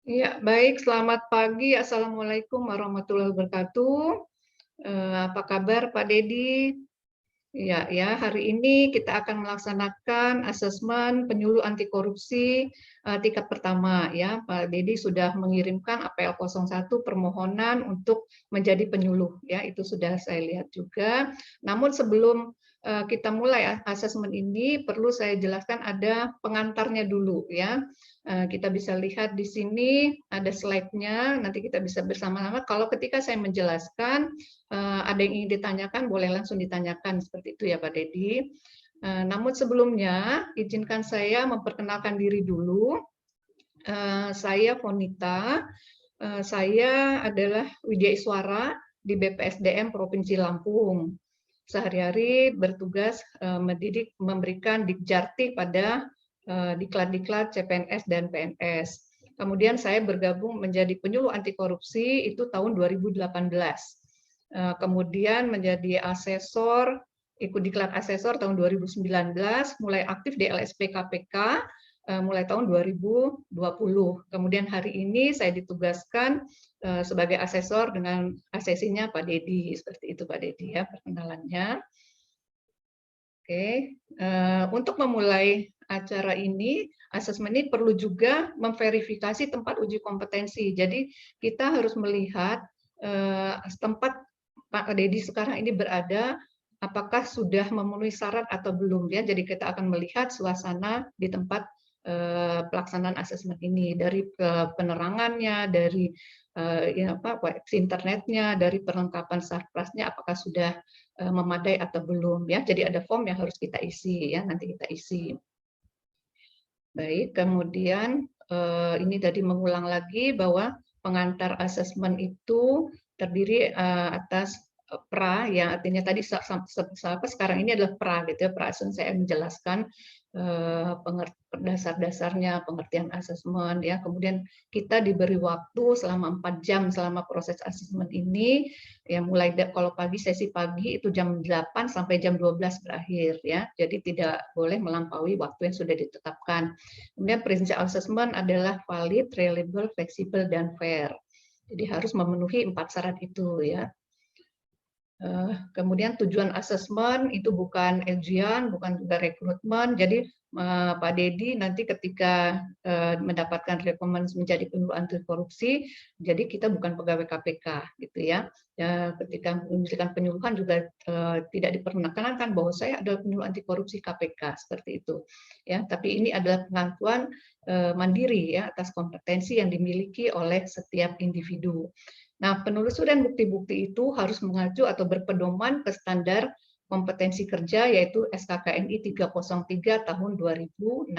Ya, baik. Selamat pagi. Assalamualaikum warahmatullahi wabarakatuh. Apa kabar, Pak Dedi? Ya, ya. Hari ini kita akan melaksanakan asesmen penyuluh anti korupsi tingkat pertama. Ya, Pak Dedi sudah mengirimkan APL 01 permohonan untuk menjadi penyuluh. Ya, itu sudah saya lihat juga. Namun sebelum kita mulai asesmen ini, perlu saya jelaskan ada pengantarnya dulu. Ya, kita bisa lihat di sini ada slide-nya. Nanti kita bisa bersama-sama. Kalau ketika saya menjelaskan ada yang ingin ditanyakan, boleh langsung ditanyakan seperti itu ya Pak Dedi. Namun sebelumnya, izinkan saya memperkenalkan diri dulu. Saya Fonita, saya adalah Widya Iswara di BPSDM Provinsi Lampung. Sehari-hari bertugas mendidik, memberikan dikjarti pada diklat-diklat CPNS dan PNS. Kemudian saya bergabung menjadi penyuluh anti korupsi itu tahun 2018. Kemudian menjadi asesor, ikut diklat asesor tahun 2019, mulai aktif di LSP KPK mulai tahun 2020. Kemudian hari ini saya ditugaskan sebagai asesor dengan asesinya Pak Dedi. Seperti itu Pak Dedi ya perkenalannya. Oke, untuk memulai acara ini, asesmen ini perlu juga memverifikasi tempat uji kompetensi. Jadi kita harus melihat tempat Pak Dedi sekarang ini berada, apakah sudah memenuhi syarat atau belum ya. Jadi kita akan melihat suasana di tempat pelaksanaan asesmen ini, dari penerangannya, dari internetnya, dari perlengkapan sarprasnya, apakah sudah memadai atau belum ya. Jadi ada form yang harus kita isi ya, nanti kita isi. Baik, kemudian ini tadi mengulang lagi bahwa pengantar asesmen itu terdiri atas pra, yang artinya tadi sekarang ini adalah pra gitu ya, pra saya menjelaskan dasar-dasarnya pengertian asesmen ya. Kemudian kita diberi waktu selama 4 jam selama proses asesmen ini ya, mulai kalau pagi, sesi pagi itu jam 8 sampai jam 12 berakhir ya. Jadi tidak boleh melampaui waktu yang sudah ditetapkan. Kemudian prinsip asesmen adalah valid, reliable, fleksibel, dan fair. Jadi harus memenuhi 4 syarat itu ya. Kemudian tujuan asesmen itu bukan ujian, bukan juga rekrutmen. Jadi Pak Dedi nanti ketika mendapatkan rekomendasi menjadi penyuluh anti korupsi, jadi kita bukan pegawai KPK gitu ya. Ketika memberikan penyuluhan juga tidak diperkenankan bahwa saya adalah penyuluh anti korupsi KPK seperti itu. Ya, tapi ini adalah pengakuan mandiri ya atas kompetensi yang dimiliki oleh setiap individu. Nah, penelusuran bukti-bukti itu harus mengacu atau berpedoman ke standar kompetensi kerja yaitu SKKNI 303 tahun 2016.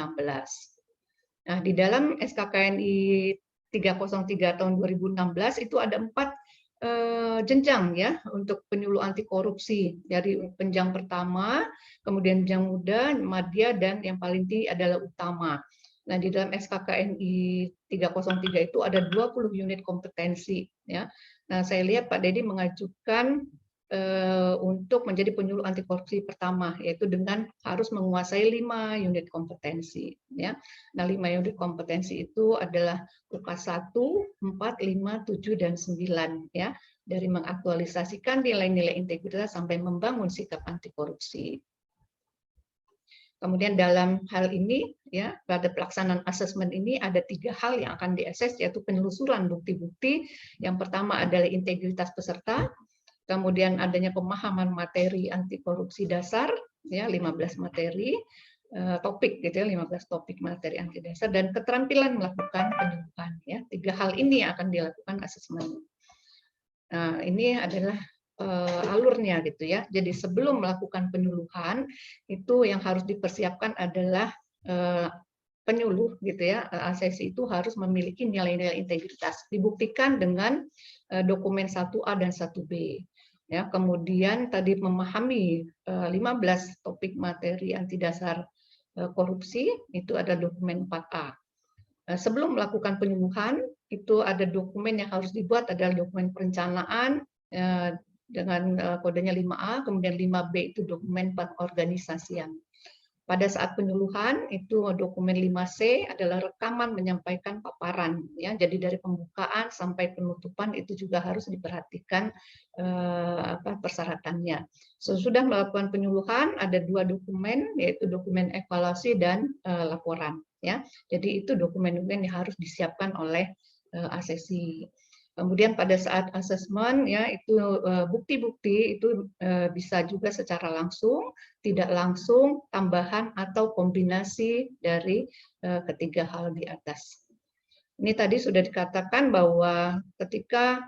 Nah, di dalam SKKNI 303 tahun 2016 itu ada 4 jenjang ya untuk penyuluh anti korupsi, dari jenjang pertama, kemudian jenjang muda, madya, dan yang paling tinggi adalah utama. Nah, di dalam SKKNI 303 itu ada 20 unit kompetensi ya. Nah, saya lihat Pak Dedi mengajukan untuk menjadi penyuluh anti korupsi pertama, yaitu dengan harus menguasai 5 unit kompetensi ya. Nah, 5 unit kompetensi itu adalah UKAS 1, 4, 5, 7, dan 9 ya, dari mengaktualisasikan nilai-nilai integritas sampai membangun sikap anti korupsi. Kemudian dalam hal ini ya, pada pelaksanaan asesmen ini ada 3 hal yang akan diakses, yaitu penelusuran bukti-bukti. Yang pertama adalah integritas peserta, kemudian adanya pemahaman materi anti korupsi dasar ya, 15 materi topik gitu ya, 15 topik materi anti dasar, dan keterampilan melakukan penyuluhan ya. 3 hal ini yang akan dilakukan asesmen. Nah, ini adalah alurnya gitu ya. Jadi sebelum melakukan penyuluhan itu yang harus dipersiapkan adalah penyuluh gitu ya. Asesi itu harus memiliki nilai-nilai integritas, dibuktikan dengan dokumen 1A dan 1B. Ya, kemudian tadi memahami 15 topik materi anti dasar korupsi, itu ada dokumen 4A. Sebelum melakukan penyuluhan itu ada dokumen yang harus dibuat, adalah dokumen perencanaan dengan kodenya 5A, kemudian 5B itu dokumen pengorganisasian. Pada saat penyuluhan itu dokumen 5C adalah rekaman menyampaikan paparan ya. Jadi dari pembukaan sampai penutupan itu juga harus diperhatikan persyaratannya. Sesudah melakukan penyuluhan ada 2 dokumen yaitu dokumen evaluasi dan laporan ya. Jadi itu dokumen-dokumen yang harus disiapkan oleh asesi. Kemudian pada saat asesmen ya itu bukti-bukti itu bisa juga secara langsung, tidak langsung, tambahan atau kombinasi dari ketiga hal di atas. Ini tadi sudah dikatakan bahwa ketika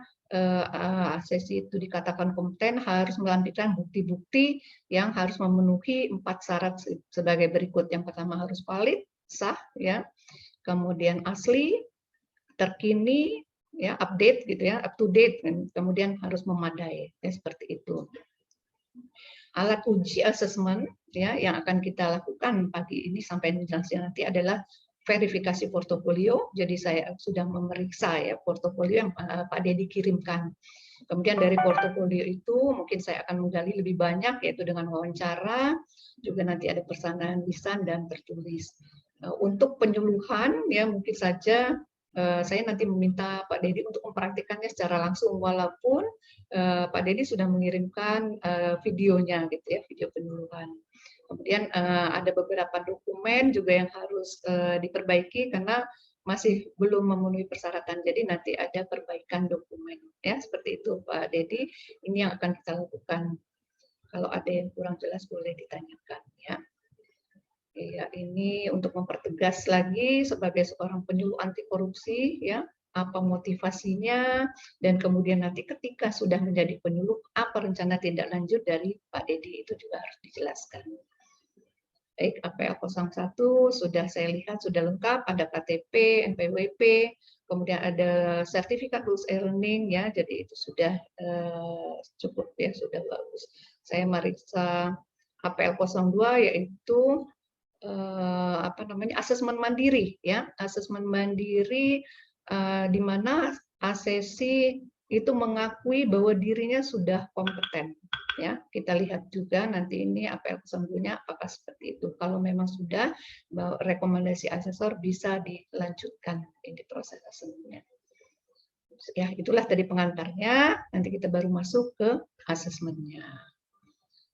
asesi itu dikatakan kompeten harus melanjutkan bukti-bukti yang harus memenuhi 4 syarat sebagai berikut. Yang pertama harus valid, sah ya. Kemudian asli, terkini, ya update gitu ya, up to date, kemudian harus memadai ya, seperti itu. Alat uji asesmen ya yang akan kita lakukan pagi ini sampai menjelaskan nanti adalah verifikasi portofolio. Jadi saya sudah memeriksa ya portofolio yang Pak Dedi kirimkan. Kemudian dari portofolio itu mungkin saya akan menggali lebih banyak yaitu dengan wawancara, juga nanti ada persamaan lisan dan tertulis. Untuk penyuluhan ya mungkin saja saya nanti meminta Pak Dedi untuk mempraktikannya secara langsung walaupun Pak Dedi sudah mengirimkan videonya gitu ya, video penyuluhan. Kemudian ada beberapa dokumen juga yang harus diperbaiki karena masih belum memenuhi persyaratan. Jadi nanti ada perbaikan dokumen ya, seperti itu Pak Dedi. Ini yang akan kita lakukan. Kalau ada yang kurang jelas boleh ditanyakan ya. Ya, ini untuk mempertegas lagi sebagai seorang penyuluh anti korupsi ya, apa motivasinya dan kemudian nanti ketika sudah menjadi penyuluh apa rencana tindak lanjut dari Pak Dedi itu juga harus dijelaskan. Baik, APL 01 sudah saya lihat sudah lengkap, ada KTP, NPWP, kemudian ada sertifikat lulus e-learning ya, jadi itu sudah cukup ya, sudah bagus. Saya meriksa APL 02 yaitu asesmen mandiri ya, asesmen mandiri di mana asesi itu mengakui bahwa dirinya sudah kompeten ya. Kita lihat juga nanti ini APL 02-nya apakah seperti itu. Kalau memang sudah, rekomendasi asesor bisa dilanjutkan di proses asesmennya. Ya, itulah tadi pengantarnya. Nanti kita baru masuk ke asesmennya.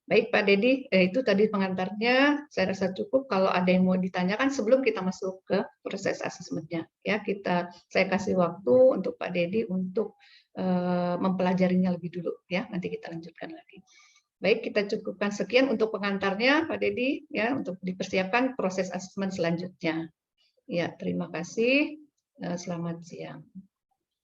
Baik Pak Dedi, itu tadi pengantarnya. Saya rasa cukup. Kalau ada yang mau ditanyakan sebelum kita masuk ke proses asesmennya, ya saya kasih waktu untuk Pak Dedi untuk mempelajarinya lebih dulu, ya. Nanti kita lanjutkan lagi. Baik, kita cukupkan sekian untuk pengantarnya Pak Dedi, ya, untuk dipersiapkan proses asesmen selanjutnya. Ya, terima kasih. Selamat siang.